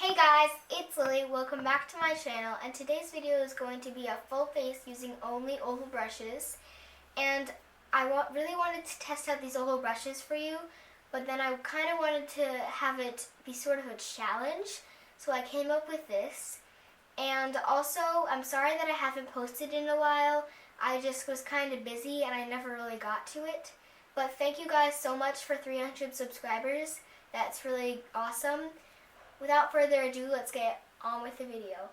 Hey guys, it's Lily. Welcome back to my channel, and today's video is going to be a full face using only oval brushes. And really wanted to test out these oval brushes for you, but then I kind of wanted to have it be sort of a challenge, so I came up with this. And also, I'm sorry that I haven't posted in a while. I just was kind of busy and I never really got to it. But thank you guys so much for 300 subscribers. That's really awesome. Without further ado, let's get on with the video.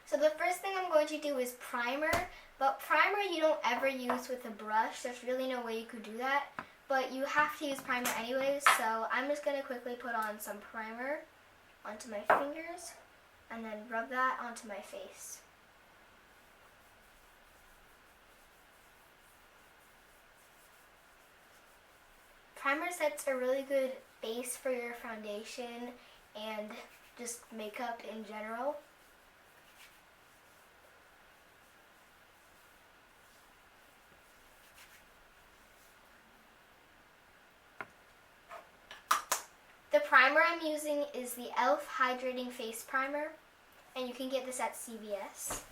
So the first thing I'm going to do is primer, but primer you don't ever use with a brush. There's really no way you could do that, but you have to use primer anyways, so I'm just going to quickly put on some primer onto my fingers and then rub that onto my face. Primer sets a really good base for your foundation and just makeup in general. The primer I'm using is the e.l.f. Hydrating Face Primer, and you can get this at CVS.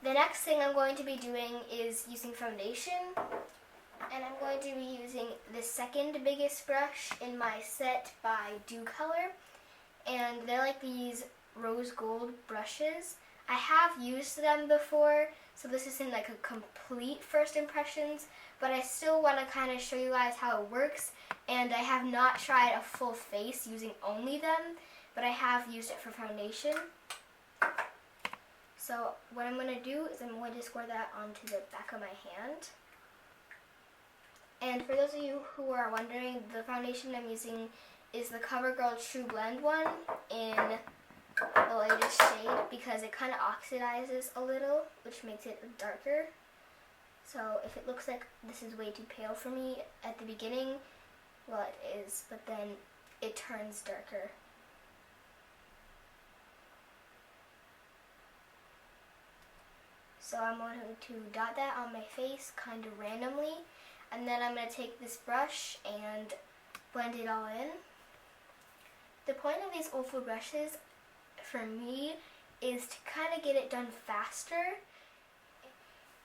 The next thing I'm going to be doing is using foundation, and I'm going to be using the second biggest brush in my set by Do Color, and they're like these rose gold brushes. I have used them before, so this isn't like a complete first impressions, but I still want to kind of show you guys how it works, and I have not tried a full face using only them, but I have used it for foundation. So what I'm going to do is I'm going to squirt that onto the back of my hand. And for those of you who are wondering, the foundation I'm using is the CoverGirl True Blend one in the lightest shade because it kind of oxidizes a little, which makes it darker. So if it looks like this is way too pale for me at the beginning, well it is, but then it turns darker. So I'm going to dot that on my face kind of randomly, and then I'm going to take this brush and blend it all in. The point of these oval brushes for me is to kind of get it done faster,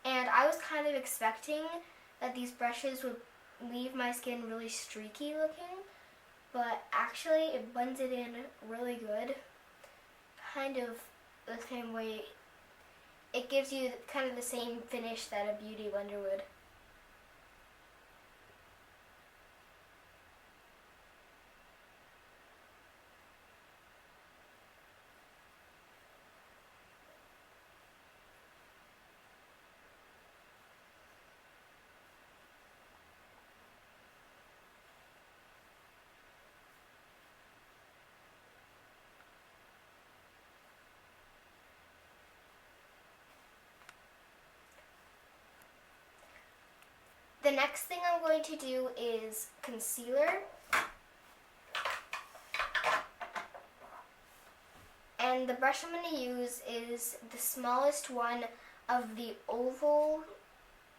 and I was kind of expecting that these brushes would leave my skin really streaky looking, but actually it blends it in really good, kind of the same way. It gives you kind of the same finish that a beauty blender would. The next thing I'm going to do is concealer. And the brush I'm going to use is the smallest one of the oval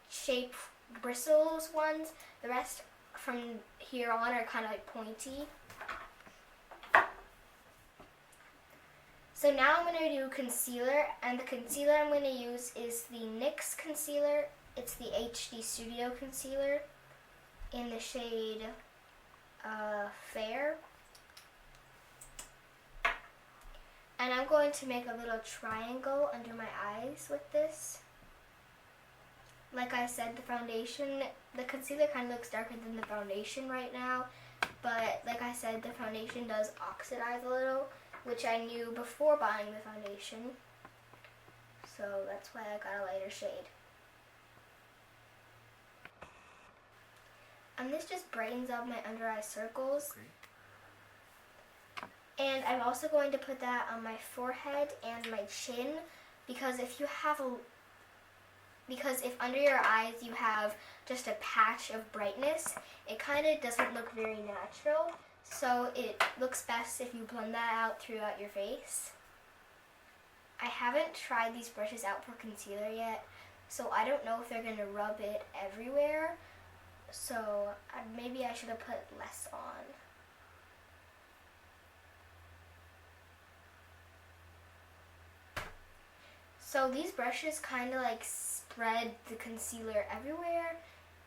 shape bristles ones. The rest from here on are kind of like pointy. So now I'm going to do concealer, and the concealer I'm going to use is the NYX concealer. It's the HD Studio Concealer in the shade Fair. And I'm going to make a little triangle under my eyes with this. Like I said, the concealer kind of looks darker than the foundation right now, but like I said, the foundation does oxidize a little, which I knew before buying the foundation. So that's why I got a lighter shade. And this just brightens up my under eye circles. Okay. And I'm also going to put that on my forehead and my chin, because if under your eyes you have just a patch of brightness, it kind of doesn't look very natural. So it looks best if you blend that out throughout your face. I haven't tried these brushes out for concealer yet, so I don't know if they're going to rub it everywhere. so maybe I should have put less on. So these brushes kind of like spread the concealer everywhere,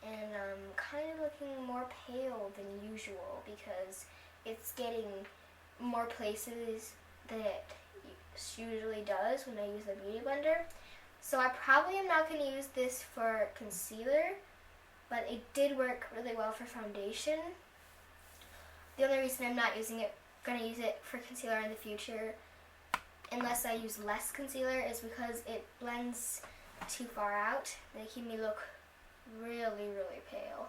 and I'm kind of looking more pale than usual because it's getting more places than it usually does when I use the Beauty Blender. So I probably am not going to use this for concealer, but it did work really well for foundation. The only reason I'm not going to use it for concealer in the future, unless I use less concealer, is because it blends too far out, making me look really, really pale.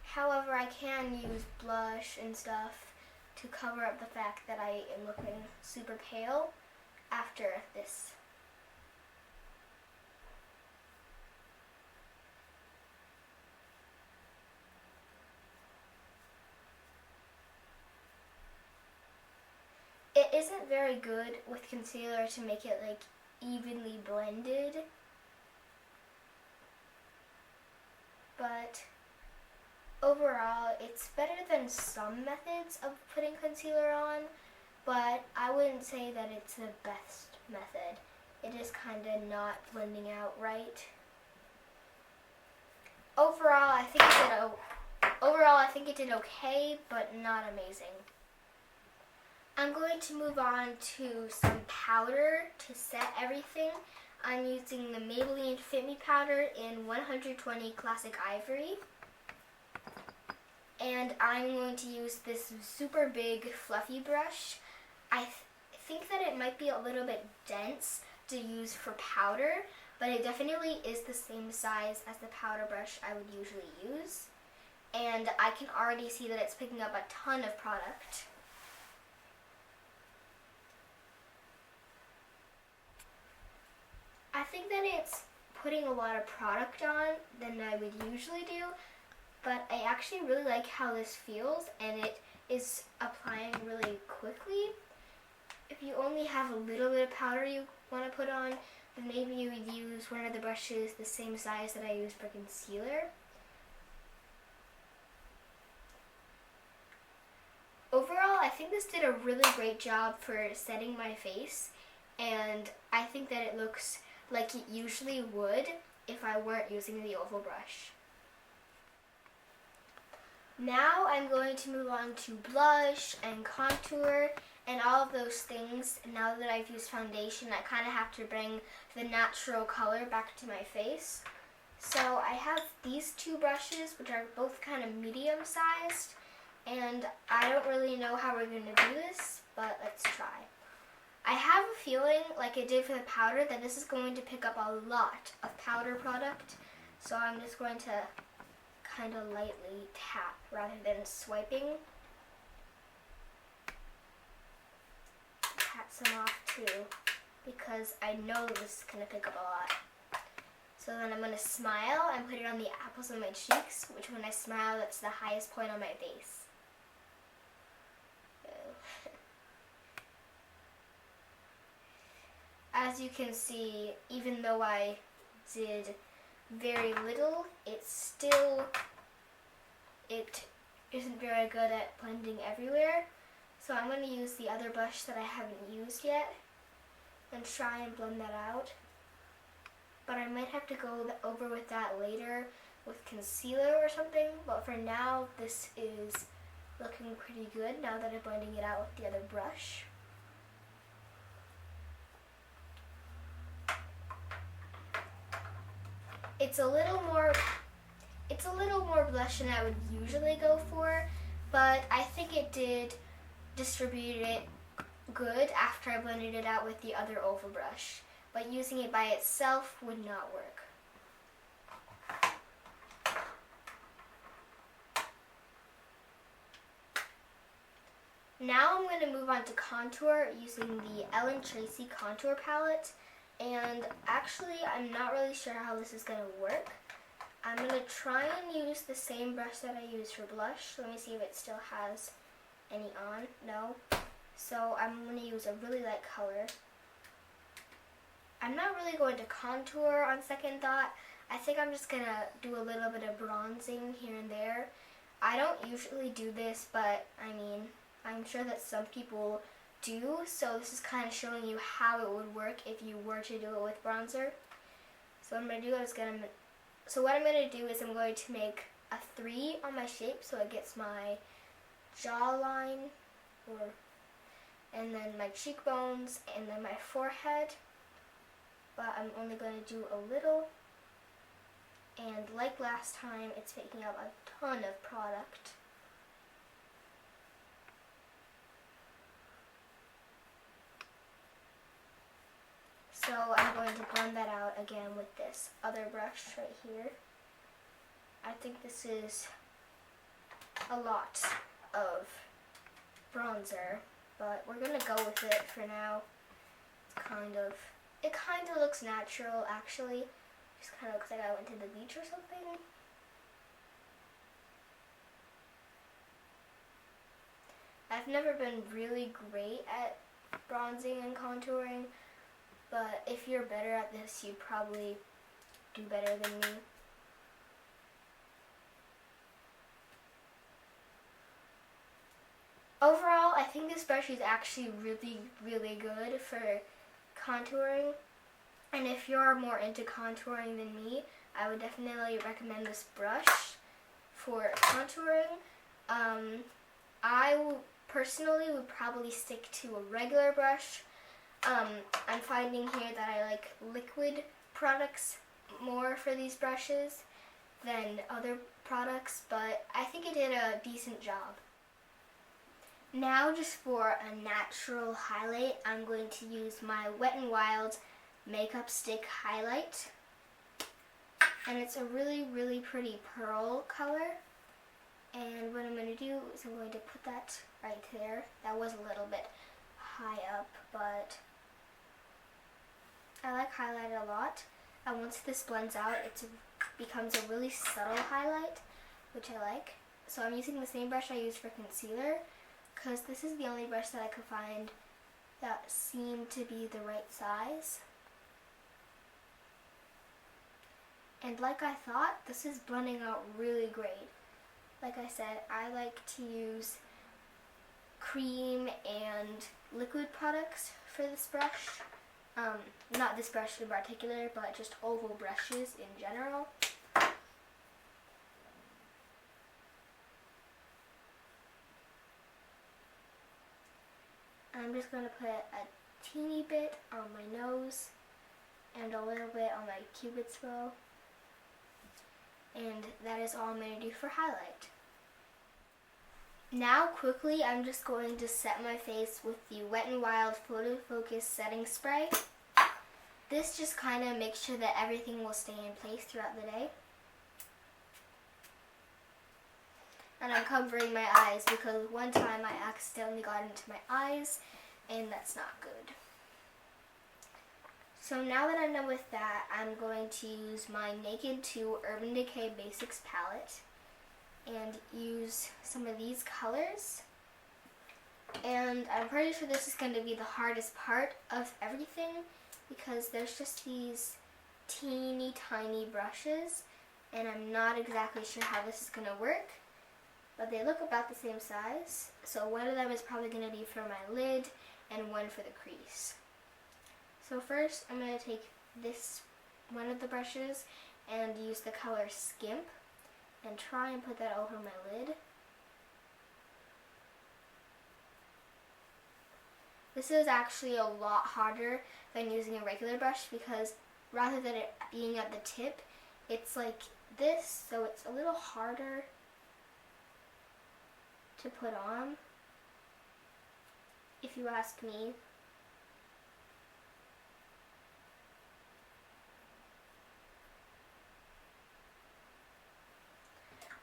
However, I can use blush and stuff to cover up the fact that I am looking super pale after this. It isn't very good with concealer to make it like evenly blended, but overall it's better than some methods of putting concealer on, but I wouldn't say that it's the best method. It is kind of not blending out right. Overall, I think it did okay, but not amazing. I'm going to move on to some powder to set everything. I'm using the Maybelline Fit Me powder in 120 Classic Ivory. And I'm going to use this super big fluffy brush. I think that it might be a little bit dense to use for powder, but it definitely is the same size as the powder brush I would usually use. And I can already see that it's picking up a ton of product. I think that it's putting a lot of product on than I would usually do, but I actually really like how this feels, and it is applying really quickly. If you only have a little bit of powder you want to put on, then maybe you would use one of the brushes the same size that I use for concealer. Overall, I think this did a really great job for setting my face, and I think that it looks like it usually would if I weren't using the oval brush. Now I'm going to move on to blush and contour and all of those things. Now that I've used foundation, I kind of have to bring the natural color back to my face. So I have these two brushes, which are both kind of medium sized, and I don't really know how we're going to do this, but let's try. I have a feeling, like it did for the powder, that this is going to pick up a lot of powder product. So I'm just going to kind of lightly tap rather than swiping. Pat some off too, because I know this is going to pick up a lot. So then I'm going to smile and put it on the apples of my cheeks, which when I smile, that's the highest point on my face. As you can see, even though I did very little, it isn't very good at blending everywhere. So I'm going to use the other brush that I haven't used yet and try and blend that out. But I might have to go over with that later with concealer or something. But for now, this is looking pretty good now that I'm blending it out with the other brush. It's a little more blush than I would usually go for, but I think it did distribute it good after I blended it out with the other oval brush. But using it by itself would not work. Now I'm going to move on to contour using the Ellen Tracy contour palette. And actually, I'm not really sure how this is going to work. I'm going to try and use the same brush that I used for blush. Let me see if it still has any on. No. So I'm going to use a really light color. I'm not really going to contour on second thought. I think I'm just gonna do a little bit of bronzing here and there. I don't usually do this, but I mean, I'm sure that some people do, so this is kind of showing you how it would work if you were to do it with bronzer. So what I'm going to do is I'm going to make a 3 on my shape so it gets my jawline, and then my cheekbones, and then my forehead. But I'm only going to do a little. And like last time, it's taking up a ton of product. So I'm going to blend that out again with this other brush right here. I think this is a lot of bronzer, but we're gonna go with it for now. It kind of looks natural actually. Just kind of looks like I went to the beach or something. I've never been really great at bronzing and contouring, but if you're better at this, you'd probably do better than me. Overall, I think this brush is actually really, really good for contouring. And if you're more into contouring than me, I would definitely recommend this brush for contouring. I personally would probably stick to a regular brush. I'm finding here that I like liquid products more for these brushes than other products, but I think it did a decent job. Now just for a natural highlight, I'm going to use my Wet n Wild Makeup Stick Highlight. And it's a really, really pretty pearl color. And what I'm going to do is I'm going to put that right there. That was a little bit high up, but I like highlight a lot. And once this blends out, it becomes a really subtle highlight, which I like. So I'm using the same brush I used for concealer, because this is the only brush that I could find that seemed to be the right size. And like I thought, this is blending out really great. Like I said, I like to use cream and liquid products for this brush. Not this brush in particular, but just oval brushes in general. I'm just going to put a teeny bit on my nose and a little bit on my cupid's bow. And that is all I'm going to do for highlight. Now quickly, I'm just going to set my face with the Wet n Wild Photo Focus Setting Spray. This just kind of makes sure that everything will stay in place throughout the day. And I'm covering my eyes because one time I accidentally got into my eyes, and that's not good. So now that I'm done with that, I'm going to use my Naked 2 Urban Decay Basics palette and use some of these colors. And I'm pretty sure this is going to be the hardest part of everything because there's just these teeny tiny brushes, and I'm not exactly sure how this is going to work, but they look about the same size. So one of them is probably going to be for my lid and one for the crease. So first I'm going to take this one of the brushes and use the color Skimp and try and put that over my lid. This is actually a lot harder than using a regular brush because rather than it being at the tip, it's like this, so it's a little harder to put on, if you ask me.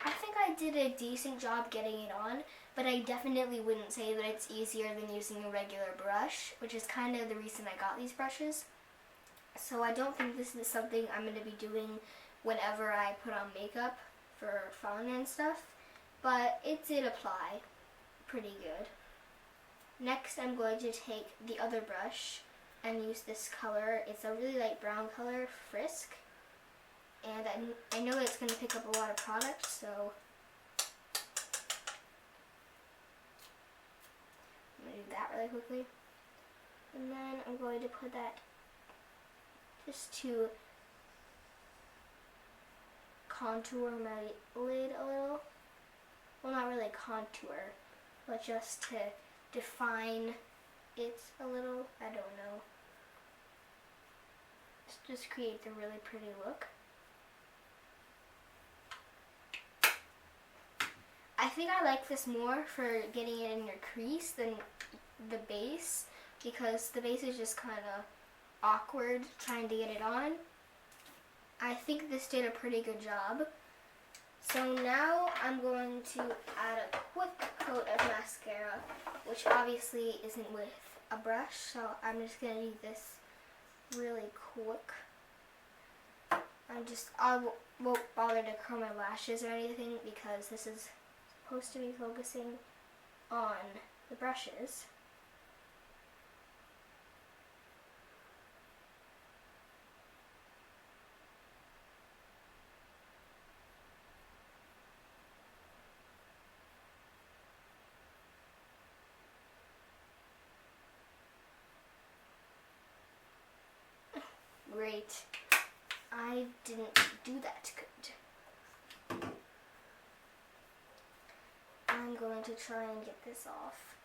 I think I did a decent job getting it on, but I definitely wouldn't say that it's easier than using a regular brush, which is kind of the reason I got these brushes. So I don't think this is something I'm going to be doing whenever I put on makeup for fun and stuff, but it did apply pretty good. Next I'm going to take the other brush and use this color. It's a really light brown color, Frisk. and I know it's going to pick up a lot of product, so I'm going to do that really quickly. And then I'm going to put that just to contour my lid a little. Well, not really contour, but just to define it a little. I don't know. Just create a really pretty look. I think I like this more for getting it in your crease than the base, because the base is just kind of awkward trying to get it on. I think this did a pretty good job. So now I'm going to add a quick coat of mascara, which obviously isn't with a brush, so I'm just going to do this really quick. I won't bother to curl my lashes or anything because this is supposed to be focusing on the brushes. Great. I didn't do that good. I'm going to try and get this off.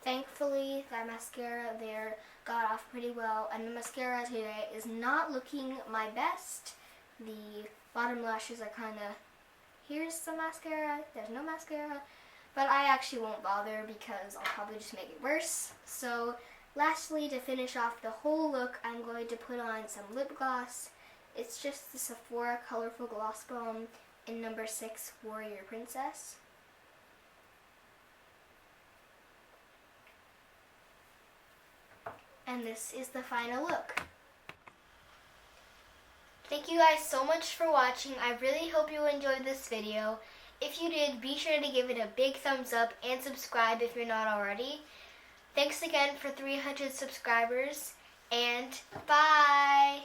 Thankfully, that mascara there got off pretty well, and the mascara today is not looking my best. The bottom lashes are kind of, here's some mascara, there's no mascara, but I actually won't bother because I'll probably just make it worse. So lastly, to finish off the whole look, I'm going to put on some lip gloss. It's just the Sephora Colorful Gloss Bomb in number 6 Warrior Princess. And this is the final look. Thank you guys so much for watching. I really hope you enjoyed this video. If you did, be sure to give it a big thumbs up and subscribe if you're not already. Thanks again for 300 subscribers, and bye!